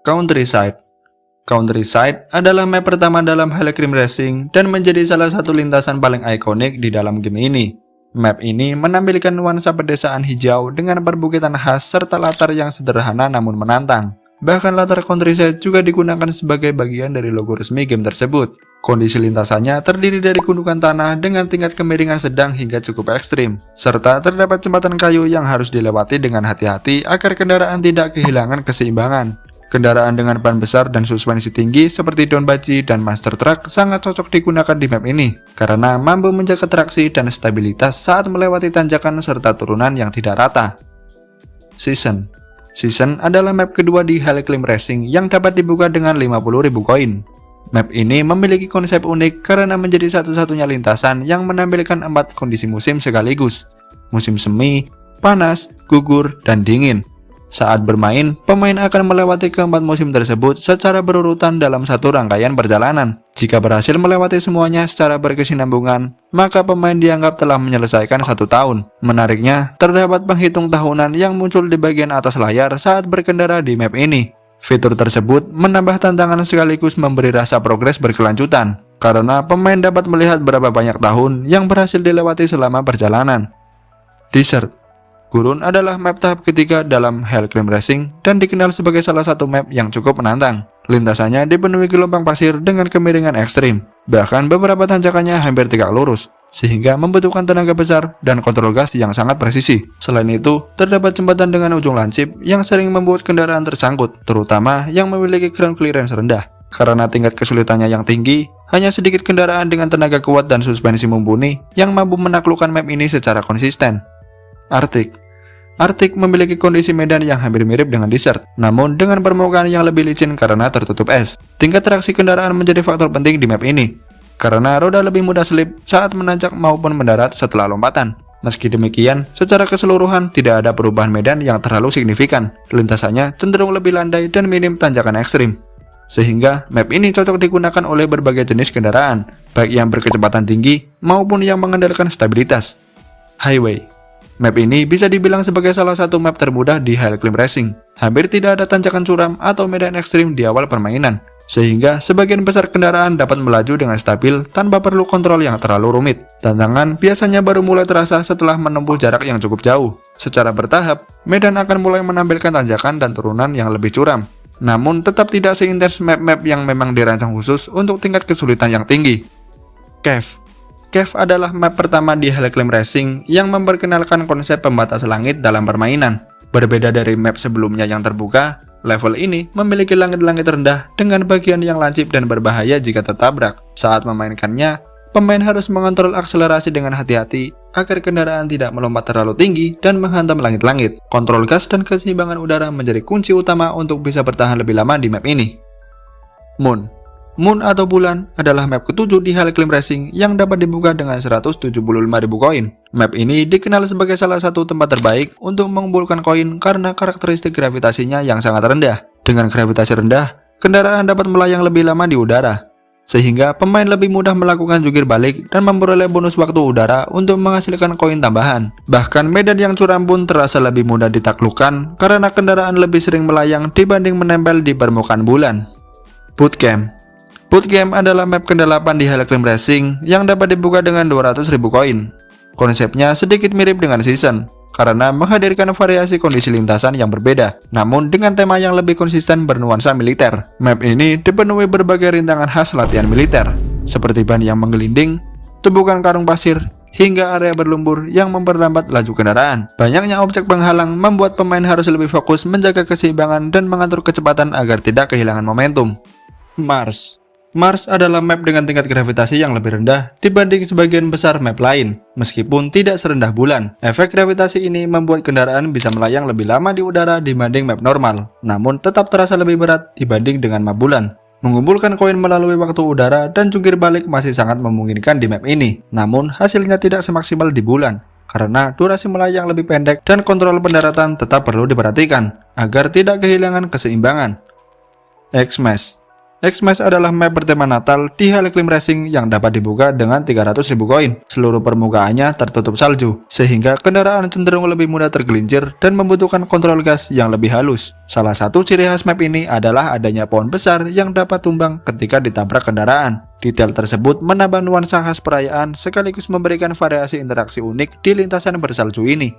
Countryside. Countryside adalah map pertama dalam Hellclimb Racing dan menjadi salah satu lintasan paling ikonik di dalam game ini. Map ini menampilkan nuansa pedesaan hijau dengan perbukitan khas serta latar yang sederhana namun menantang. Bahkan latar Countryside juga digunakan sebagai bagian dari logo resmi game tersebut. Kondisi lintasannya terdiri dari gundukan tanah dengan tingkat kemiringan sedang hingga cukup ekstrim, serta terdapat jembatan kayu yang harus dilewati dengan hati-hati agar kendaraan tidak kehilangan keseimbangan. Kendaraan dengan ban besar dan suspensi tinggi seperti Donbachi dan Monster Truck sangat cocok digunakan di map ini karena mampu menjaga traksi dan stabilitas saat melewati tanjakan serta turunan yang tidak rata. Season adalah map kedua di Hellclimb Racing yang dapat dibuka dengan 50.000 koin. Map ini memiliki konsep unik karena menjadi satu-satunya lintasan yang menampilkan 4 kondisi musim sekaligus: musim semi, panas, gugur, dan dingin. Saat bermain, pemain akan melewati keempat musim tersebut secara berurutan dalam satu rangkaian perjalanan. Jika berhasil melewati semuanya secara berkesinambungan, maka pemain dianggap telah menyelesaikan 1 tahun. Menariknya, terdapat penghitung tahunan yang muncul di bagian atas layar saat berkendara di map ini. Fitur tersebut menambah tantangan sekaligus memberi rasa progres berkelanjutan, karena pemain dapat melihat berapa banyak tahun yang berhasil dilewati selama perjalanan. Desert. Gurun adalah map tahap ketiga dalam Hellclimb Racing dan dikenal sebagai salah satu map yang cukup menantang. Lintasannya dipenuhi gelombang pasir dengan kemiringan ekstrim, bahkan beberapa tanjakannya hampir tegak lurus, sehingga membutuhkan tenaga besar dan kontrol gas yang sangat presisi. Selain itu, terdapat jembatan dengan ujung lancip yang sering membuat kendaraan tersangkut, terutama yang memiliki ground clearance rendah. Karena tingkat kesulitannya yang tinggi, hanya sedikit kendaraan dengan tenaga kuat dan suspensi mumpuni yang mampu menaklukkan map ini secara konsisten. Arctic memiliki kondisi medan yang hampir mirip dengan desert, namun dengan permukaan yang lebih licin karena tertutup es. Tingkat traksi kendaraan menjadi faktor penting di map ini, karena roda lebih mudah selip saat menanjak maupun mendarat setelah lompatan. Meski demikian, secara keseluruhan tidak ada perubahan medan yang terlalu signifikan. Lintasannya cenderung lebih landai dan minim tanjakan ekstrim, sehingga map ini cocok digunakan oleh berbagai jenis kendaraan, baik yang berkecepatan tinggi maupun yang mengandalkan stabilitas. Highway. Map ini bisa dibilang sebagai salah satu map termudah di Hellclimb Racing. Hampir tidak ada tanjakan curam atau medan ekstrim di awal permainan, sehingga sebagian besar kendaraan dapat melaju dengan stabil tanpa perlu kontrol yang terlalu rumit. Tantangan biasanya baru mulai terasa setelah menempuh jarak yang cukup jauh. Secara bertahap, medan akan mulai menampilkan tanjakan dan turunan yang lebih curam, namun tetap tidak seintens map-map yang memang dirancang khusus untuk tingkat kesulitan yang tinggi. Cave adalah map pertama di Hellclimb Racing yang memperkenalkan konsep pembatas langit dalam permainan. Berbeda dari map sebelumnya yang terbuka, level ini memiliki langit-langit rendah dengan bagian yang lancip dan berbahaya jika tertabrak. Saat memainkannya, pemain harus mengontrol akselerasi dengan hati-hati agar kendaraan tidak melompat terlalu tinggi dan menghantam langit-langit. Kontrol gas dan keseimbangan udara menjadi kunci utama untuk bisa bertahan lebih lama di map ini. Moon atau bulan adalah map ketujuh di Hellclimb Racing yang dapat dibuka dengan 175.000 koin. Map ini dikenal sebagai salah satu tempat terbaik untuk mengumpulkan koin karena karakteristik gravitasinya yang sangat rendah. Dengan gravitasi rendah, kendaraan dapat melayang lebih lama di udara, sehingga pemain lebih mudah melakukan jungkir balik dan memperoleh bonus waktu udara untuk menghasilkan koin tambahan. Bahkan medan yang curam pun terasa lebih mudah ditaklukkan karena kendaraan lebih sering melayang dibanding menempel di permukaan bulan. Bootcamp adalah map ke-8 di Hellclimb Racing yang dapat dibuka dengan 200.000 koin. Konsepnya sedikit mirip dengan Season, karena menghadirkan variasi kondisi lintasan yang berbeda, namun dengan tema yang lebih konsisten bernuansa militer. Map ini dipenuhi berbagai rintangan khas latihan militer, seperti ban yang menggelinding, tumpukan karung pasir, hingga area berlumpur yang memperlambat laju kendaraan. Banyaknya objek penghalang membuat pemain harus lebih fokus menjaga keseimbangan dan mengatur kecepatan agar tidak kehilangan momentum. Mars adalah map dengan tingkat gravitasi yang lebih rendah dibanding sebagian besar map lain. Meskipun tidak serendah bulan, efek gravitasi ini membuat kendaraan bisa melayang lebih lama di udara dibanding map normal, namun tetap terasa lebih berat dibanding dengan map bulan. Mengumpulkan koin melalui waktu udara dan jungkir balik masih sangat memungkinkan di map ini, namun hasilnya tidak semaksimal di bulan, karena durasi melayang lebih pendek dan kontrol pendaratan tetap perlu diperhatikan agar tidak kehilangan keseimbangan. Xmas adalah map bertema Natal di Heliclim Racing yang dapat dibuka dengan 300.000 koin. Seluruh permukaannya tertutup salju, sehingga kendaraan cenderung lebih mudah tergelincir dan membutuhkan kontrol gas yang lebih halus. Salah satu ciri khas map ini adalah adanya pohon besar yang dapat tumbang ketika ditabrak kendaraan. Detail tersebut menambah nuansa khas perayaan sekaligus memberikan variasi interaksi unik di lintasan bersalju ini.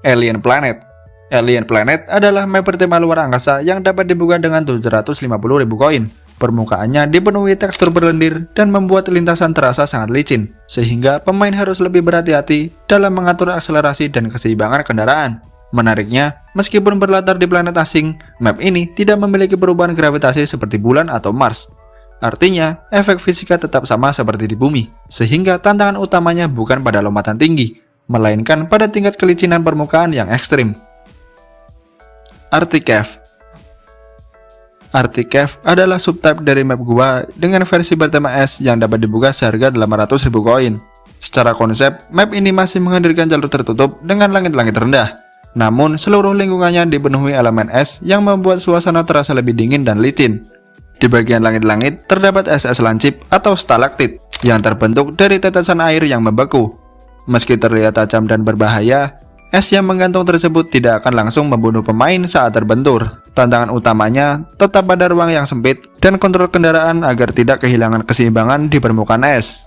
Alien Planet. Alien Planet adalah map bertema luar angkasa yang dapat dibuka dengan 750.000 koin. Permukaannya dipenuhi tekstur berlendir dan membuat lintasan terasa sangat licin, sehingga pemain harus lebih berhati-hati dalam mengatur akselerasi dan keseimbangan kendaraan. Menariknya, meskipun berlatar di planet asing, map ini tidak memiliki perubahan gravitasi seperti bulan atau Mars. Artinya, efek fisika tetap sama seperti di bumi, sehingga tantangan utamanya bukan pada lompatan tinggi, melainkan pada tingkat kelicinan permukaan yang ekstrim. Arctic Cave. Arctic Cave adalah subtype dari map gua dengan versi bertema es yang dapat dibuka seharga 800.000 koin. Secara konsep, map ini masih menghadirkan jalur tertutup dengan langit-langit rendah. Namun, seluruh lingkungannya dipenuhi elemen es yang membuat suasana terasa lebih dingin dan licin. Di bagian langit-langit, terdapat es-es lancip atau stalaktit yang terbentuk dari tetesan air yang membeku. Meski terlihat tajam dan berbahaya, es yang menggantung tersebut tidak akan langsung membunuh pemain saat terbentur. Tantangan utamanya tetap pada ruang yang sempit dan kontrol kendaraan agar tidak kehilangan keseimbangan di permukaan es.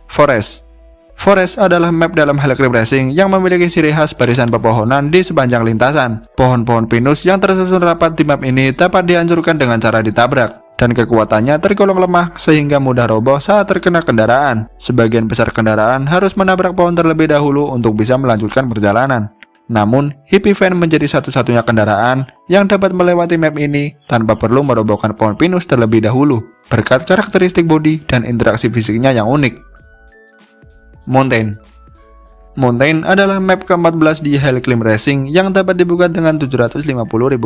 Forest. Forest adalah map dalam Heliclim Racing yang memiliki ciri khas barisan pepohonan di sepanjang lintasan. Pohon-pohon pinus yang tersusun rapat di map ini dapat dihancurkan dengan cara ditabrak, dan kekuatannya tergolong lemah sehingga mudah roboh saat terkena kendaraan. Sebagian besar kendaraan harus menabrak pohon terlebih dahulu untuk bisa melanjutkan perjalanan. Namun, Hippie Van menjadi satu-satunya kendaraan yang dapat melewati map ini tanpa perlu merobohkan pohon pinus terlebih dahulu, berkat karakteristik bodi dan interaksi fisiknya yang unik. Mountain. Mountain adalah map ke-14 di Heliclim Racing yang dapat dibuka dengan 750.000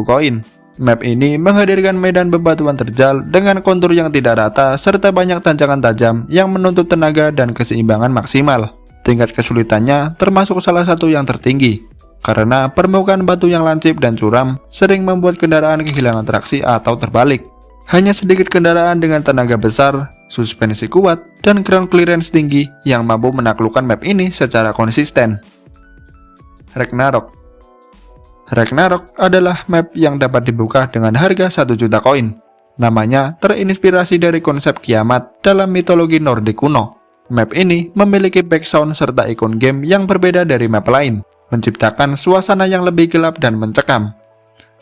koin. Map ini menghadirkan medan bebatuan terjal dengan kontur yang tidak rata serta banyak tanjakan tajam yang menuntut tenaga dan keseimbangan maksimal. Tingkat kesulitannya termasuk salah satu yang tertinggi, karena permukaan batu yang lancip dan curam sering membuat kendaraan kehilangan traksi atau terbalik. Hanya sedikit kendaraan dengan tenaga besar, suspensi kuat, dan ground clearance tinggi yang mampu menaklukkan map ini secara konsisten. Ragnarok. Ragnarok adalah map yang dapat dibuka dengan harga 1 juta koin. Namanya terinspirasi dari konsep kiamat dalam mitologi Nordik kuno. Map ini memiliki background serta ikon game yang berbeda dari map lain, menciptakan suasana yang lebih gelap dan mencekam.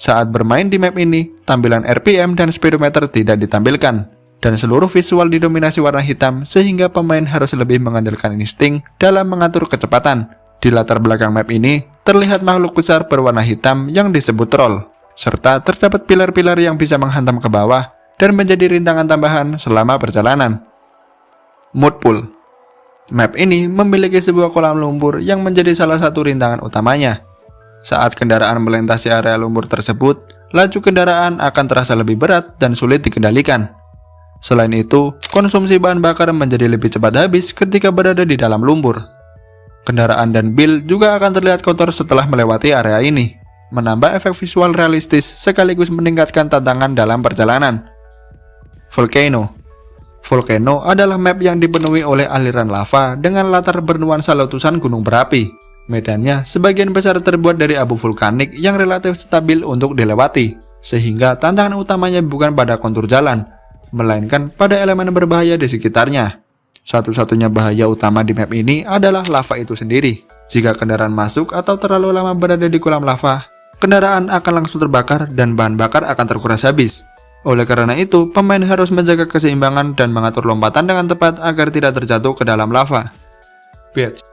Saat bermain di map ini, tampilan RPM dan speedometer tidak ditampilkan, dan seluruh visual didominasi warna hitam sehingga pemain harus lebih mengandalkan insting dalam mengatur kecepatan. Di latar belakang map ini, terlihat makhluk besar berwarna hitam yang disebut troll, serta terdapat pilar-pilar yang bisa menghantam ke bawah dan menjadi rintangan tambahan selama perjalanan. Mud Pool. Map ini memiliki sebuah kolam lumpur yang menjadi salah satu rintangan utamanya. Saat kendaraan melintasi area lumpur tersebut, laju kendaraan akan terasa lebih berat dan sulit dikendalikan. Selain itu, konsumsi bahan bakar menjadi lebih cepat habis ketika berada di dalam lumpur. Kendaraan dan bil juga akan terlihat kotor setelah melewati area ini, menambah efek visual realistis sekaligus meningkatkan tantangan dalam perjalanan. Volcano. Volcano adalah map yang dipenuhi oleh aliran lava dengan latar bernuansa letusan gunung berapi. Medannya sebagian besar terbuat dari abu vulkanik yang relatif stabil untuk dilewati, sehingga tantangan utamanya bukan pada kontur jalan, melainkan pada elemen berbahaya di sekitarnya. Satu-satunya bahaya utama di map ini adalah lava itu sendiri. Jika kendaraan masuk atau terlalu lama berada di kolam lava, kendaraan akan langsung terbakar dan bahan bakar akan terkuras habis. Oleh karena itu, pemain harus menjaga keseimbangan dan mengatur lompatan dengan tepat agar tidak terjatuh ke dalam lava. Beach.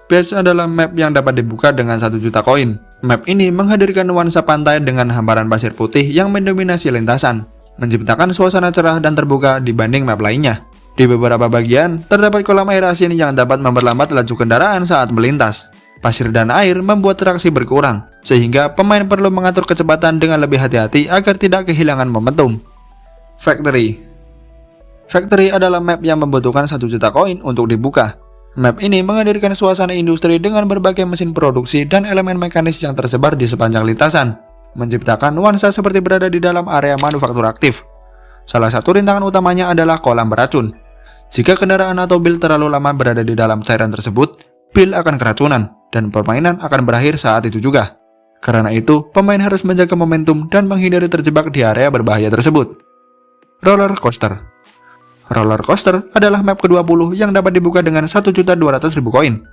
Beach adalah map yang dapat dibuka dengan 1 juta koin. Map ini menghadirkan nuansa pantai dengan hamparan pasir putih yang mendominasi lintasan, menciptakan suasana cerah dan terbuka dibanding map lainnya. Di beberapa bagian, terdapat kolam air asin yang dapat memperlambat laju kendaraan saat melintas. Pasir dan air membuat traksi berkurang, sehingga pemain perlu mengatur kecepatan dengan lebih hati-hati agar tidak kehilangan momentum. Factory. Factory adalah map yang membutuhkan 1 juta koin untuk dibuka. Map ini menghadirkan suasana industri dengan berbagai mesin produksi dan elemen mekanis yang tersebar di sepanjang lintasan, menciptakan nuansa seperti berada di dalam area manufaktur aktif. Salah satu rintangan utamanya adalah kolam beracun. Jika kendaraan atau Bill terlalu lama berada di dalam cairan tersebut, Bill akan keracunan, dan permainan akan berakhir saat itu juga. Karena itu, pemain harus menjaga momentum dan menghindari terjebak di area berbahaya tersebut. Roller Coaster. Roller Coaster adalah map ke-20 yang dapat dibuka dengan 1.200.000 koin.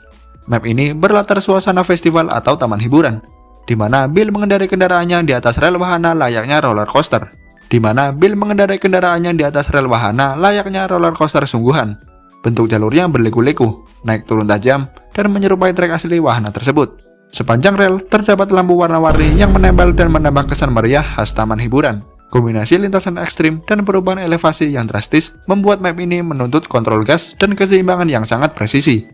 Map ini berlatar suasana festival atau taman hiburan, di mana Bill mengendarai kendaraannya di atas rel wahana layaknya roller coaster. Roller coaster sungguhan. Bentuk jalurnya berliku-liku, naik turun tajam, dan menyerupai trek asli wahana tersebut. Sepanjang rel terdapat lampu warna-warni yang menempel dan menambah kesan meriah khas taman hiburan. Kombinasi lintasan ekstrim dan perubahan elevasi yang drastis membuat map ini menuntut kontrol gas dan keseimbangan yang sangat presisi.